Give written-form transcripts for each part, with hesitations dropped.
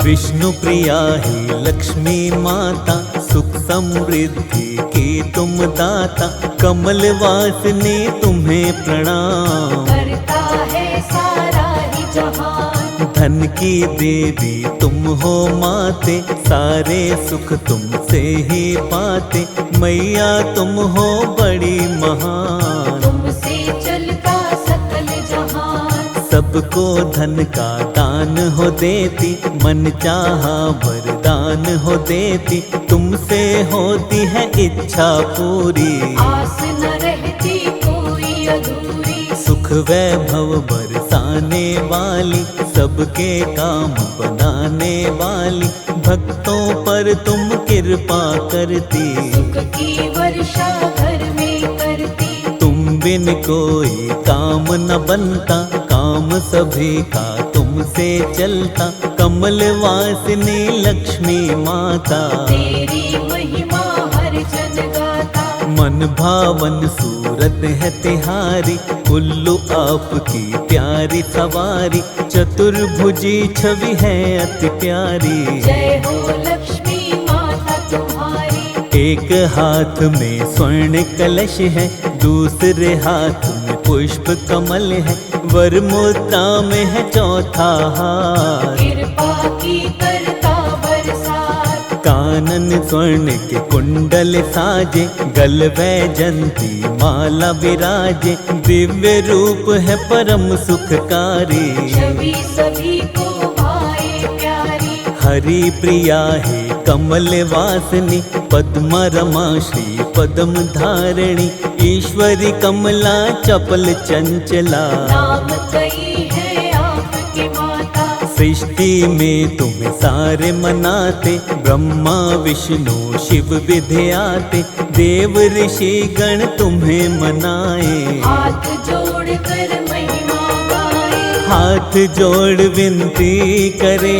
विष्णु प्रिया ही लक्ष्मी माता, सुख समृद्धि की तुम दाता, कमल वासिनी तुम्हें प्रणाम। करता है सारा ही जहान, धन की देवी तुम हो माते, सारे सुख तुमसे ही पाते, मैया तुम हो बड़ी महान। तुमसे चलता सकल जहान, सबको धन का दान हो देती, मन चाहा वरदान हो देती, तुमसे होती है इच्छा पूरी। आस न रहती कोई अधूरी, सुख वैभव बरसाने वाली, सबके काम बनाने वाली, भक्तों पर तुम कृपा करती। सुख की वर्षा घर में करती, तुम बिन कोई काम न बनता, काम सभी का तुमसे चलता, कमल वासिनी लक्ष्मी माता। तेरी महिमा हर जन गाता, मन भावन सूरत है तिहारी, उल्लू आपकी प्यारी सवारी, चतुर्भुजी छवि है अति प्यारी। जय हो लक्ष्मी माता तुम्हारी। एक हाथ में स्वर्ण कलश है, दूसरे हाथ में पुष्प कमल है, वर मुद्रा में है चौथा हाथ। कृपा की करता बरसात, कानन स्वर्ण के कुंडल साजे, गल वैजंती माला विराजे, दिव्य रूप है परम सुखकारी। छवि सभी को भाए प्यारी, हरि प्रिया है कमल वासिनी, पद्मा रमा श्री पद्म धारिणी, ईश्वरी कमला चपल चंचला। नाम कई है आपके माता, सृष्टि में तुम्हें सारे मनाते, ब्रह्मा विष्णु शिव विद्याते, देव ऋषि गण तुम्हें मनाए। हाथ जोड़ कर महिमा गाए, हाथ जोड़ विनती करे,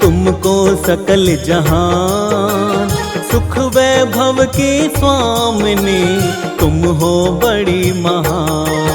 तुमको सकल जहान। सुख वैभव की स्वामिनी, तुम हो बड़ी महान।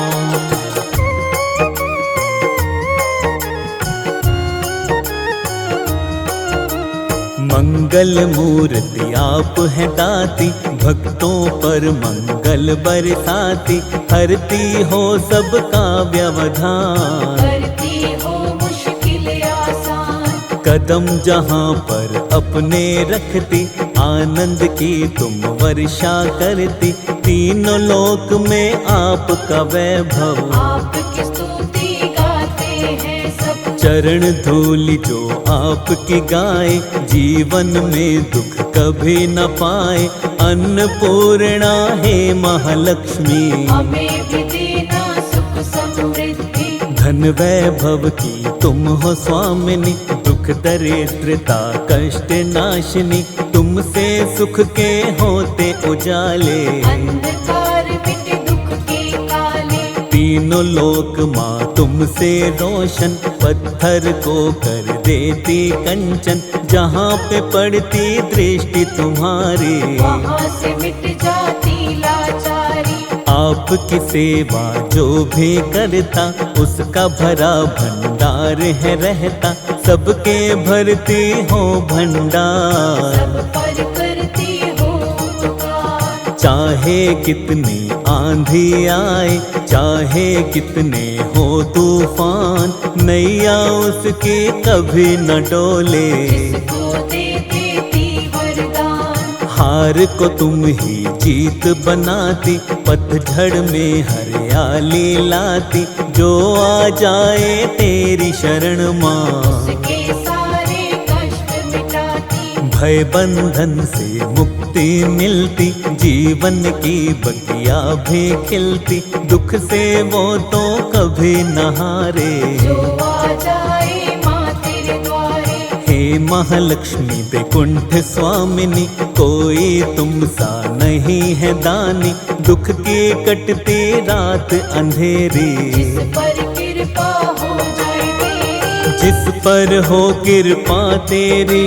मंगल मूर्ति आप है दाती, भक्तों पर मंगल बरसाती, हरती हो सबका व्यवधान। करती हो मुश्किल आसान, कदम जहाँ पर अपने रखती, आनंद की तुम वर्षा करती, तीनों लोक में आपका वैभव। आपकी स्तुति गाते हैं सब, चरण धूलि जो आपकी गाए, जीवन में दुख कभी न पाए, अन्नपूर्णा है महालक्ष्मी। हमें भी देना सुख समृद्धि, धन वैभव की तुम हो स्वामिनी, दुख दरिद्रता कष्ट नाशिनी, तुमसे सुख के होते उजाले। अंधकार मिटे दुख के काले, तीनों लोक माँ तुमसे रोशन, पत्थर को कर देती कंचन, जहाँ पे पड़ती दृष्टि तुम्हारी। वहाँ से मिट जाती लाचारी, आपकी सेवा जो भी करता, उसका भरा भंडार है रहता, सबके भरती हो भंडार। सब पर करती हो उपकार, चाहे कितनी आंधी आए, चाहे कितने हो तूफान, नैया उसकी कभी न डोले। जिसको दे देती वरदान, हार को तुम ही जीत बनाती, पतझड़ में हरियाली लाती, जो आ जाए तेरी शरण माँ। उसके सारे कष्ट मिटाती, भय बंधन से मुक्ति मिलती, जीवन की बगिया भी खिलती, दुख से वो तो कभी न हारे। जो आ जाए माँ तेरे द्वारे, हे महालक्ष्मी बैकुंठ स्वामिनी, कोई तुम सा नहीं है दानी, दुख की कटती रात अंधेरी। जिस पर कृपा हो जाए तेरी, जिस पर हो कृपा तेरी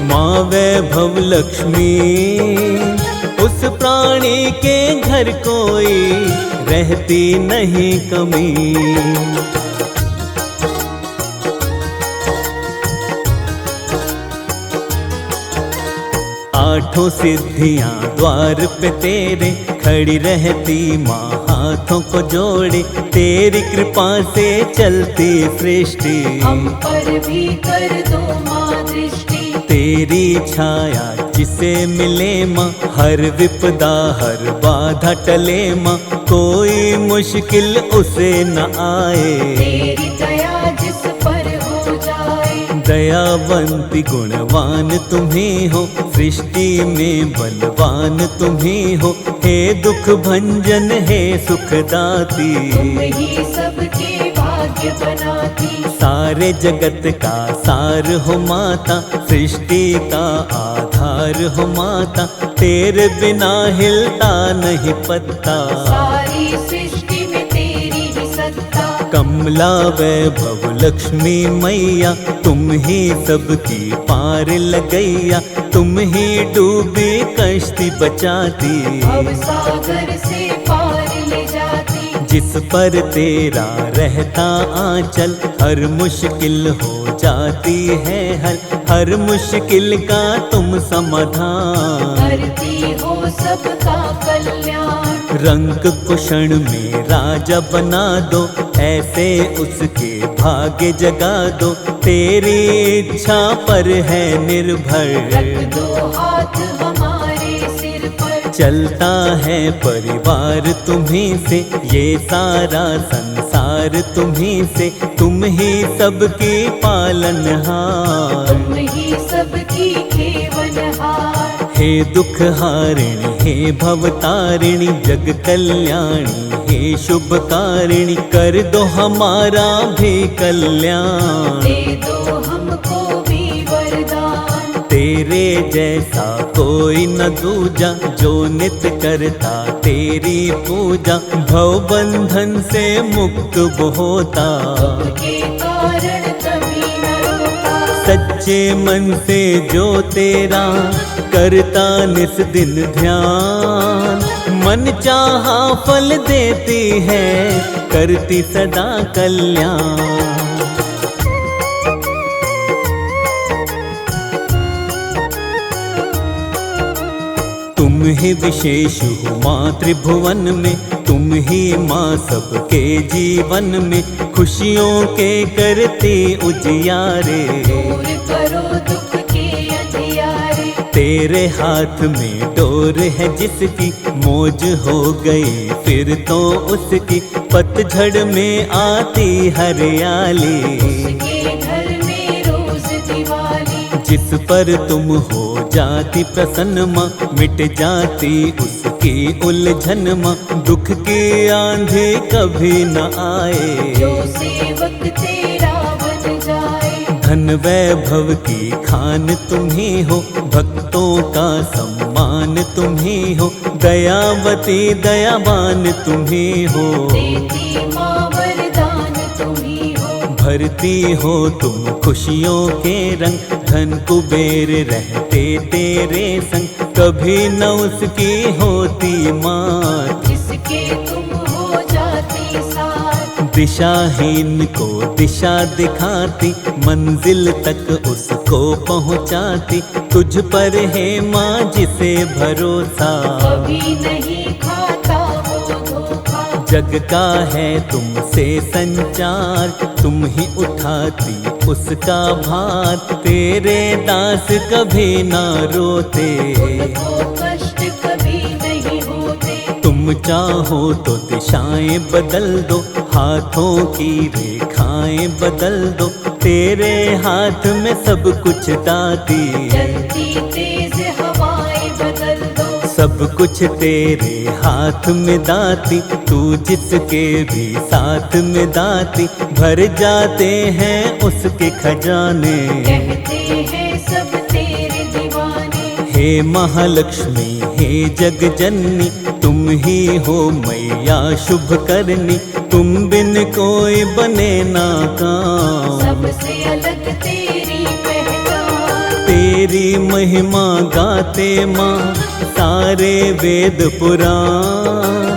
माँ वैभव लक्ष्मी, उस प्राणी के घर कोई रहती नहीं कमी। आठों सिद्धियां द्वार पे तेरे खड़ी रहती माँ हाथों को जोड़े, तेरी कृपा से चलती सृष्टि। हम पर भी कर दो माँ दृष्टि। तेरी छाया जिसे मिले माँ, हर विपदा हर बाधा टले माँ, कोई मुश्किल उसे न आए। तेरी दया जिस पर हो जाए। दयावंती गुणवान तुम्ही हो, सृष्टि में बलवान तुम्ही हो, हे दुख भंजन हे सुखदाती। तुम ही सबके भाग्य बनाती। सारे जगत का सार हो माता, सृष्टि का आधार हो माता, तेरे बिना हिलता नहीं पत्ता। सारी सृष्टि में तेरी ही सत्ता। कमला वैभव लक्ष्मी मैया, तुम ही सबकी पार लगैया, तुम ही डूबी कश्ती बचाती। भव सागर से पार ले जाती। जिस पर तेरा रहता आंचल, हर मुश्किल हो जाती है हल, हर मुश्किल का तुम समाधान। करती हो सबका कल्याण। रंग को क्षण में राजा बना दो, ऐसे उसके भाग्य जगा दो, तेरी इच्छा पर है निर्भर। रख दो हाथ हमारे सिर पर। चलता है परिवार तुम्ही से, ये सारा संसार तुम्ही से, तुम ही सबकी पालनहार। तुम ही सबकी खेवनहार। हे दुख हारिणी हे भवतारिणी, जग कल्याणी हे शुभकारिणी, कर दो हमारा भी कल्याण। दे दो हमको भी वरदान। तेरे जैसा कोई न दूजा, जो नित्य करता तेरी पूजा, भव बंधन से मुक्त वो होता। के कारण कभी न रोता। सच्चे मन से जो तेरा करता निस दिन ध्यान, मन चाहा फल देती है, करती सदा कल्याण। तुम ही विशेष हो माँ त्रिभुवन में, तुम ही माँ सबके जीवन में, खुशियों के करती उजियारे। दूर करो दुख के अंधियारे। तेरे हाथ में डोर है जिसकी, मौज हो गई फिर तो उसकी, पतझड़ में आती हरियाली। उसके घर में रोज दिवाली। जिस पर तुम हो जाती प्रसन्न माँ, मिट जाती उसकी उलझन माँ, दुख की आंधी कभी न आए। जो सेवक तेरा बन जाए। धन वैभव की खान तुम ही हो, भक्तों का सम्मान तुम ही हो, दयावती दयावान तुम ही हो। देती माँ वरदान तुम ही हो। भरती हो तुम खुशियों के रंग, धन कुबेर रहते तेरे संग, कभी न उसकी होती मात। जिसके तुम हो जाती साथ। दिशाहीन को दिशा दिखाती, मंजिल तक उसको पहुंचाती, तुझ पर है माँ जिसे भरोसा। कभी नहीं खाता वो धोखा। जग का है तुमसे संचार, तुम ही उठाती उसका भार, तेरे दास कभी ना रोते। उनको कष्ट कभी नहीं होते। तुम चाहो तो दिशाएं बदल दो, हाथों की रेखाएं बदल दो, तेरे हाथ में सब कुछ दाती। चलती तेज हवाएं बदल दो। सब कुछ तेरे हाथ में दाती, तू जिसके भी साथ में दाती, भर जाते हैं उसके खजाने। कहते हैं सब तेरे दीवाने। हे महालक्ष्मी हे जग जननी, तुम ही हो मैया शुभ करनी, तुम बिन कोई बने ना काम। सबसे अलग तेरी पहचान। तेरी महिमा गाते माँ सारे वेद पुराण,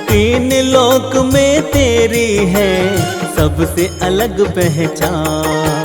तीन लोक में तेरी है सबसे अलग पहचान।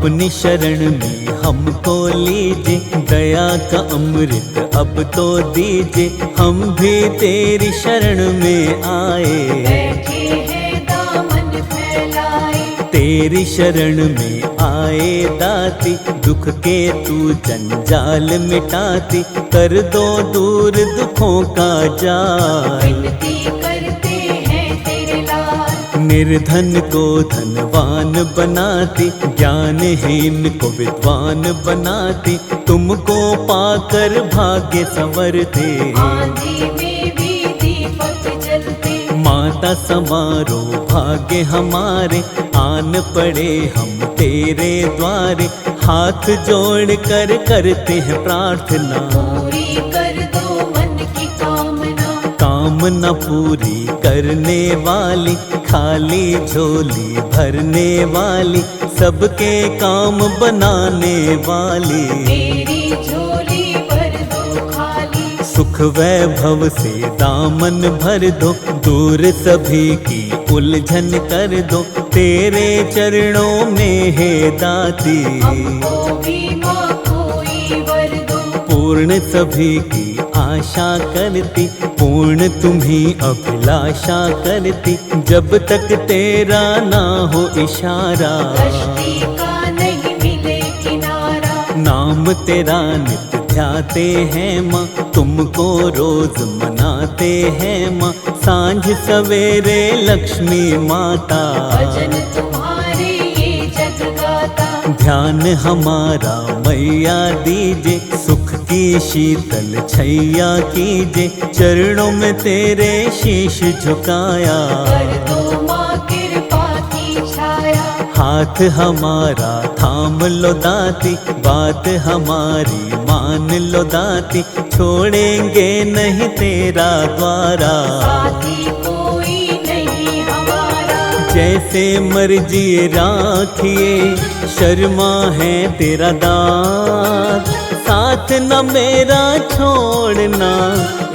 अपनी शरण में हमको लीजिए, दया का अमृत अब तो दीजिए, हम भी तेरी शरण में आए। बैठे हैं दामन फैलाए, तेरी शरण में आए दाती, दुख के तू जंजाल मिटाती, कर दो दूर दुखों का जाल। विनती करते हैं तेरे लाल, निर्धन को धनवान बनाती, ज्ञानहीन को विद्वान बनाती, तुमको पाकर भाग्य संवरते। आंधी में भी दीपक जलते, माता समारो भाग्य हमारे, आन पड़े हम तेरे द्वारे, हाथ जोड़ कर करते हैं प्रार्थना। पूरी कर दो मन की कामना, कामना पूरी करने वाली, खाली झोली भरने वाली, सबके काम बनाने वाली। मेरी झोली भर दो खाली, सुख वैभव से दामन भर दो, दूर सभी की उलझन कर दो, तेरे चरणों में है दाती। हमको भी माँ कोई वर दो, पूर्ण सभी की आशा करती, पूर्ण तुम्ही अभिलाषा करती, जब तक तेरा ना हो इशारा। कश्ती का नहीं मिले किनारा, नाम तेरा नित्य ध्याते हैं माँ, तुमको रोज मनाते हैं माँ, सांझ सवेरे लक्ष्मी माता। भजन तुम्हारे ये जग गाता, ध्यान हमारा मैया दीजे, सुख की शीतल छैया कीजे, चरणों में तेरे शीश झुकाया। कर दो माँ कृपा की छाया, हाथ हमारा थाम लो दाती, बात हमारी मान लो दाती, छोड़ेंगे नहीं तेरा द्वारा। साथी कोई नहीं हमारा, जैसे मर्जी राखिए, शर्मा है तेरा दात, साथ न मेरा छोड़ना,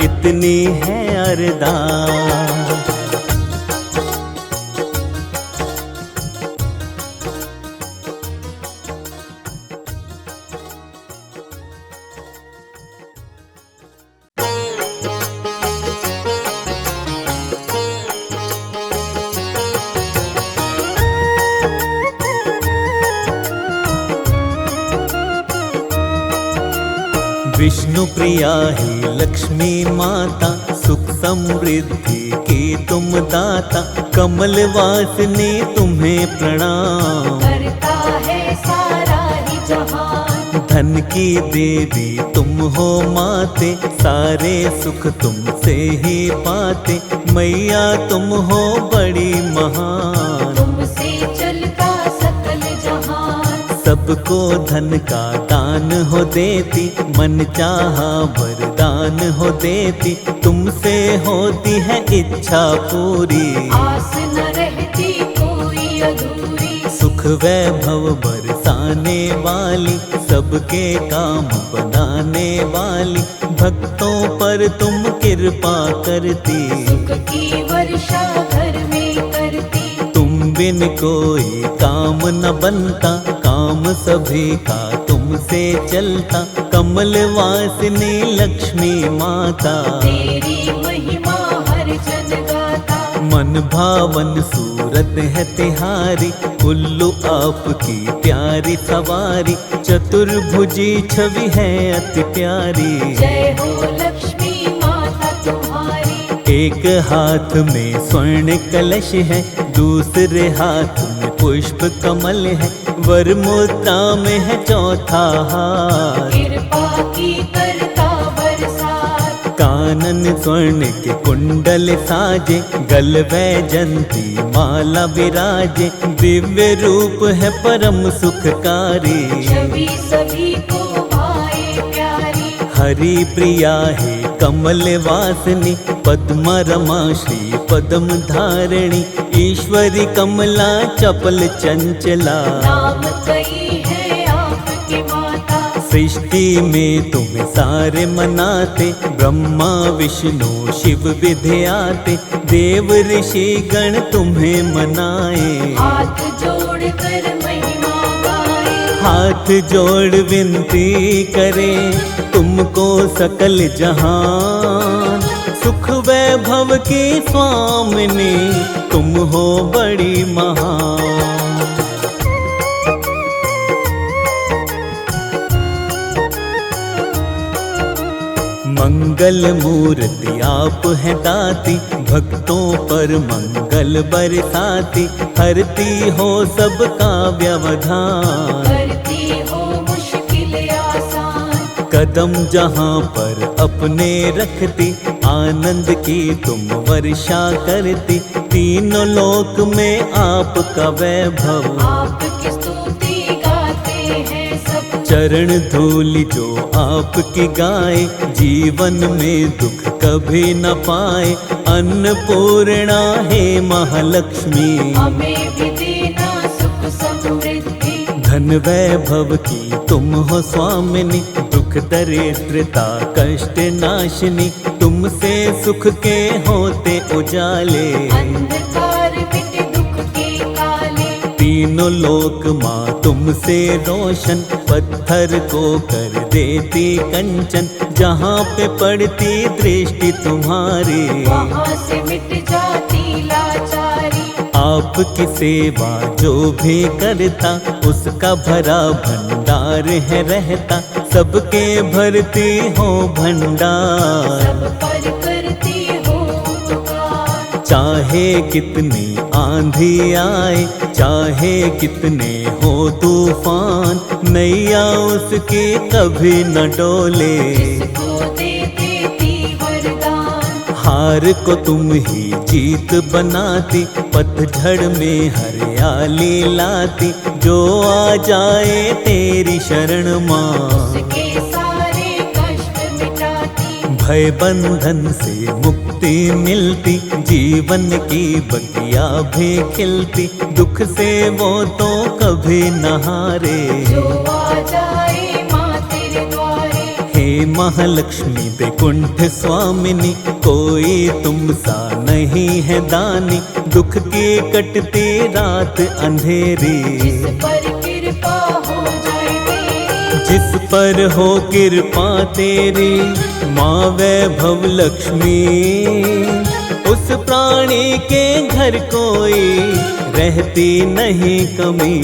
इतनी है अरदास। विष्णु प्रिया ही लक्ष्मी माता, सुख समृद्धि की तुम दाता, कमल वासनी तुम्हें प्रणाम। करता है सारा ही जहान, धन की देवी तुम हो माते, सारे सुख तुमसे ही पाते, मैया तुम हो बड़ी महान। तुमसे चलता सकल जहान, सबको धन का दान हो देती, मन चाहा वरदान हो देती, तुमसे होती है इच्छा पूरी। आस न रहती कोई अधूरी, सुख वैभव बरसाने वाली, सबके काम बनाने वाली, भक्तों पर तुम कृपा करती। सुख की वर्षा घर में करती, तुम बिन कोई काम न बनता, काम सभी का तुमसे चलता, कमल वासिनी लक्ष्मी माता। तेरी महिमा हर जन गाता, मन भावन सूरत है तिहारी, उल्लू आपकी प्यारी सवारी, चतुर्भुजी छवि है अति प्यारी। जय हो लक्ष्मी माता तुम्हारी, एक हाथ में स्वर्ण कलश है, दूसरे हाथ में पुष्प कमल है, वर मुद्रा में है चौथा हाथ। कृपा की करता बरसात, कानन स्वर्ण के कुंडल साजे, गल वैजंती माला विराजे, दिव्य रूप है परम सुखकारी। छवि सभी को भाए प्यारी, हरि प्रिया है कमल वासनी, पद्मा रमा श्री पद्म धारिणी, ईश्वरी कमला चपल चंचला। नाम कई है आपके माता, सृष्टि में तुम्हें सारे मनाते, ब्रह्मा विष्णु शिव विधियाते, देव ऋषि गण तुम्हें मनाए। हाथ जोड़ कर महिमा गाए, हाथ जोड़ विनती करे तुमको सकल जहान। सुख वैभव की स्वामिनी तुम हो बड़ी महान। मंगल मूर्ति आप हैं दाती, भक्तों पर मंगल बरसाती। हरती हो सबका व्यवधान, करती हो मुश्किल आसान। कदम जहाँ पर अपने रखती, आनंद की तुम वर्षा करती। तीनों लोक में आपका वैभव, आपकी स्तुति गाते हैं सब। चरण धूलि जो आपकी गाए, जीवन में दुख कभी न पाए। अन्नपूर्णा है महालक्ष्मी, हमें भी देना सुख समृद्धि। धन वैभव की तुम हो स्वामिनी, दुख दरिद्रता कष्ट नाशिनी। तुमसे सुख के होते उजाले, अंधकार मिटे दुख के काले। तीनों लोक माँ तुमसे रोशन, पत्थर को कर देती कंचन। जहाँ पे पड़ती दृष्टि तुम्हारी, वहाँ से मिट जाती लाचारी। आपकी सेवा जो भी करता, उसका भरा भंडार है रहता। सबके भरती हो भंडार, सब पर करती हो उपकार। चाहे कितनी आंधी आए, चाहे कितने हो तूफान। नैया उसकी कभी न डोले, जिसको दे देती वरदान। हार को तुम ही जीत बनाती, पतझड़ में हरियाली लाती। जो आ जाए तेरी शरण माँ, उसके सारे कष्ट मिटाती। भय बंधन से मुक्ति मिलती, जीवन की बगिया भी खिलती। दुख से वो तो कभी न हारे, जो आ जाए माँ तेरे द्वारे। हे महालक्ष्मी वैकुंठ स्वामिनी, कोई तुम सा नहीं है दानी। दुख की कटती रात अंधेरी, जिस पर कृपा हो जाए तेरी। जिस पर हो कृपा तेरी माँ वैभव लक्ष्मी। उस प्राणी के घर कोई रहती नहीं कमी।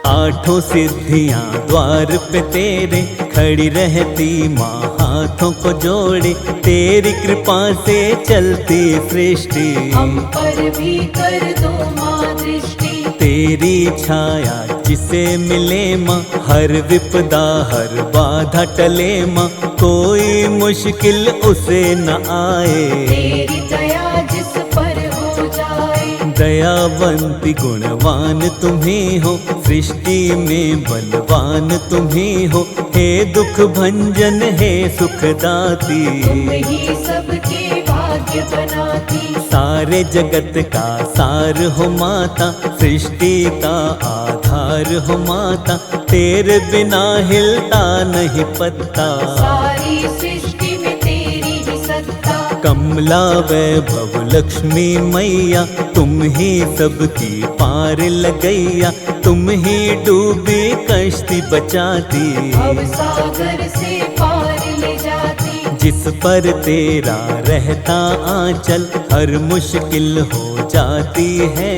आठों सिद्धियां द्वार पे तेरे, खड़ी रहती माँ हाथों को जोड़े। तेरी कृपा से चलती सृष्टि, हम पर भी कर दो माँ दृष्टि। तेरी छाया जिसे मिले माँ, हर विपदा हर बाधा टले माँ। कोई मुश्किल उसे न आए, तेरी दया जिस पर हो जाए। दयावंती गुणवान तुम्ही हो, सृष्टि में बलवान तुम्ही हो। हे दुख भंजन हे सुखदाती, तुम ही सबके भाग्य बनाती। सारे जगत का सार हो माता, सृष्टि का आधार हो माता। तेरे बिना हिलता नहीं पत्ता, सारी सृष्टि में तेरी ही सत्ता। कमला वैभव लक्ष्मी मैया, तुम ही सबकी पार लगैया। तुम ही डूबी कश्ती बचाती, भव सागर से पार ले जाती। जिस पर तेरा रहता आंचल, हर मुश्किल हो जाती है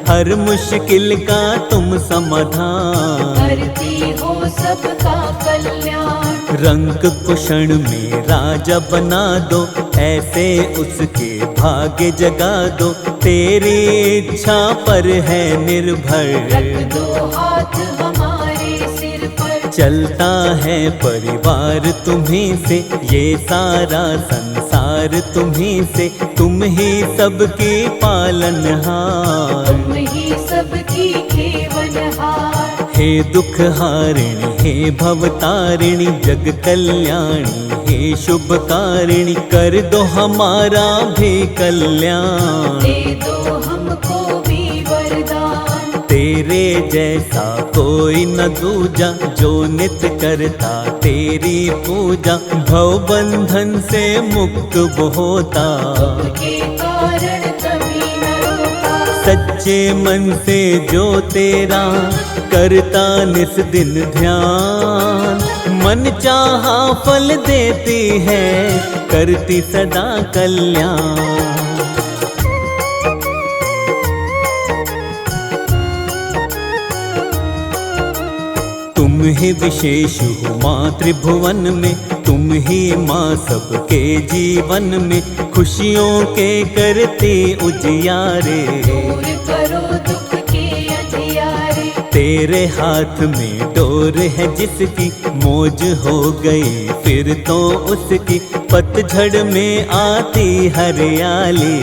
हर मुश्किल का तुम समाधान। करती हो सबका कल्याण। रंग को क्षण में राजा बना दो, ऐसे उसके भाग्य जगा दो। तेरी इच्छा पर है निर्भर, रख दो हाथ हमारे सिर पर। चलता है परिवार तुम्हीं से, ये सारा संसार तुम्हीं से। तुम ही सबकी पालनहार, तुम ही सबकी खेवनहार। हे दुख हारिणी हे भवतारिणी, जग कल्याणी हे शुभकारिणी। कर दो हमारा भी कल्याण, दे दो हमको भी वरदान। तेरे जैसा कोई न दूजा, जो नित करता तेरी पूजा, भव बंधन से मुक्त वो होता। के कारण कभी न रोका, सच्चे मन से जो तेरा करता निस दिन ध्यान, मन चाहा फल देती है, करती सदा कल्याण। तुम ही विशेष हो माँ त्रिभुवन में, तुम ही माँ सबके जीवन में, खुशियों के करते उजियारे। दूर करो दुख के अंधियारे, तेरे हाथ में डोर है जिसकी, मौज हो गई फिर तो उसकी, पतझड़ में आती हरियाली।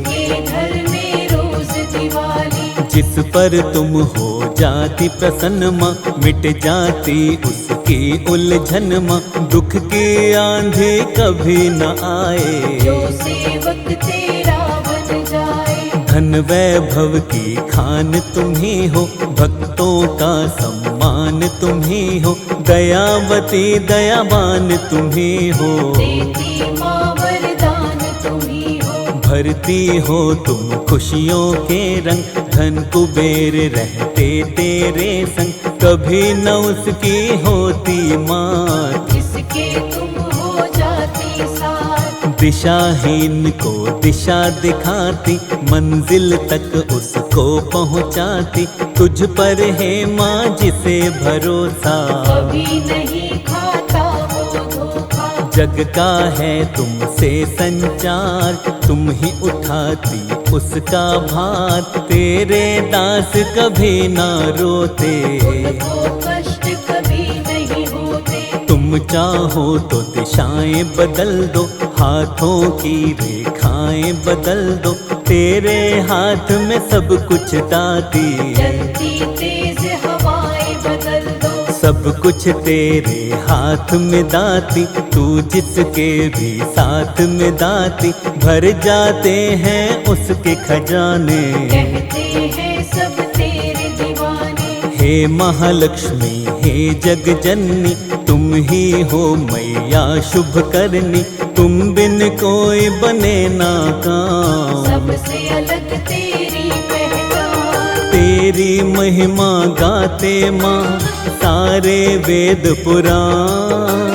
के घर में रोज दिवाली, जिस पर तुम हो जाती प्रसन्न माँ, मिट जाती उसकी उलझन माँ, दुख की आंधी कभी न आए। जो सेवक तेरा बन जाए, धन वैभव की खान तुम ही हो, भक्तों का सम्मान तुम ही हो, दयावती दयावान तुम ही हो। देती माँ वरदान तुम ही हो, भरती हो तुम खुशियों के रंग, धन कुबेर रहते तेरे संग, कभी न उसकी होती मात। जिसके तुम हो जाती साथ, दिशाहीन को दिशा दिखाती, मंजिल तक उसको पहुंचाती, तुझ पर है माँ जिसे भरोसा। कभी नहीं खाता वो धोखा, जग का है तुमसे संचार, तुम ही उठाती उसका भार, तेरे दास कभी ना रोते। उनको कष्ट कभी नहीं होते, तुम चाहो तो दिशाएं बदल दो, हाथों की रेखाएं बदल दो, तेरे हाथ में सब कुछ दाती। चलती तेज हवाएं बदल दो, सब कुछ तेरे हाथ में दाती, तू जिसके भी साथ में दाती, भर जाते हैं उसके खजाने। कहते हैं सब तेरे दीवाने, हे महालक्ष्मी हे जग जननी, तुम ही हो मैया शुभ करनी, तुम बिन कोई बने ना काम। सबसे अलग तेरी पहचान, तेरी महिमा गाते माँ सारे वेद पुराण,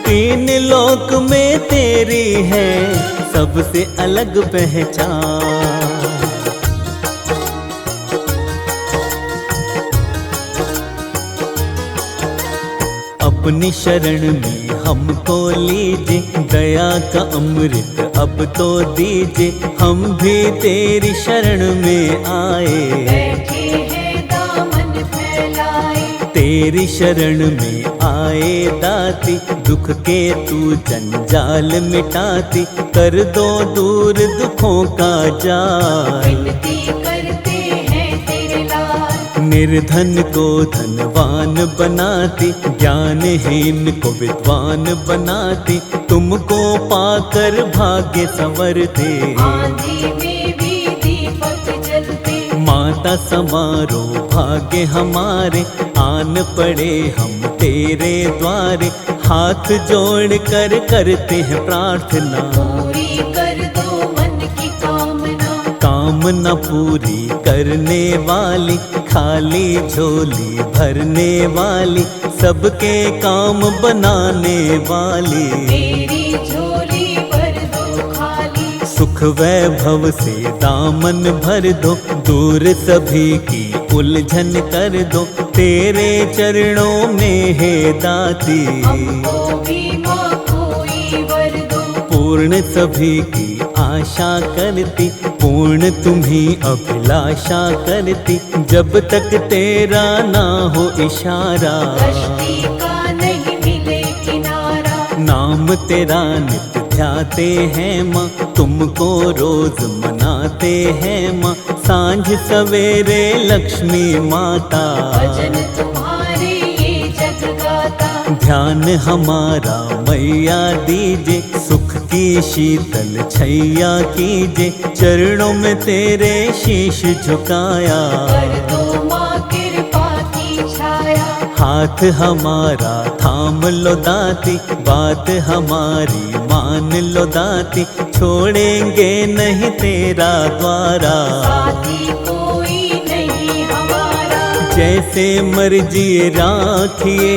तीन लोक में तेरी है सबसे अलग पहचान। अपनी शरण में हमको लीजिए, दया का अमृत अब तो दीजिए, हम भी तेरी शरण में आए। बैठे हैं दामन फैलाए, तेरी शरण में आए दाती, दुख के तू जंजाल मिटाती, कर दो दूर दुखों का जाल। विनती करते हैं तेरे लाल, निर्धन को धनवान बनाती, ज्ञानहीन को विद्वान बनाती, तुमको पाकर भाग्य संवरते। आंधी में भी दीपक जलते, माता समारो भाग्य हमारे, आन पड़े हम तेरे द्वारे, हाथ जोड़ कर करते हैं प्रार्थना। पूरी कर दो मन की कामना, कामना पूरी करने वाली, खाली झोली भरने वाली, सबके काम बनाने वाली। मेरी झोली भर दो खाली, सुख वैभव से दामन भर दो, दूर सभी की उलझन कर दो, तेरे चरणों में है दाती। हमको भी माँ कोई वर दो, पूर्ण सभी की आशा करती, पूर्ण तुम्ही अभिलाषा करती, जब तक तेरा ना हो इशारा। कश्ती का नहीं मिले किनारा, नाम तेरा नित्य ध्याते हैं माँ, तुमको रोज मनाते हैं माँ, सांझ सवेरे लक्ष्मी माता। भजन तुम्हारे ये जग गाता, ध्यान हमारा मैया दीजे, सुख की शीतल छैया कीजे, चरणों में तेरे शीश झुकाया। कर दो माँ के हाथ हमारा थाम लो दाती, बात हमारी मान लो दाती, छोड़ेंगे नहीं तेरा द्वारा। साथी कोई नहीं हमारा, जैसे मर्जी राखिए,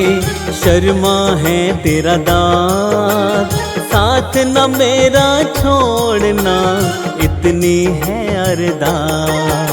शर्मा है तेरा दात, साथ न मेरा छोड़ना, इतनी है अरदास।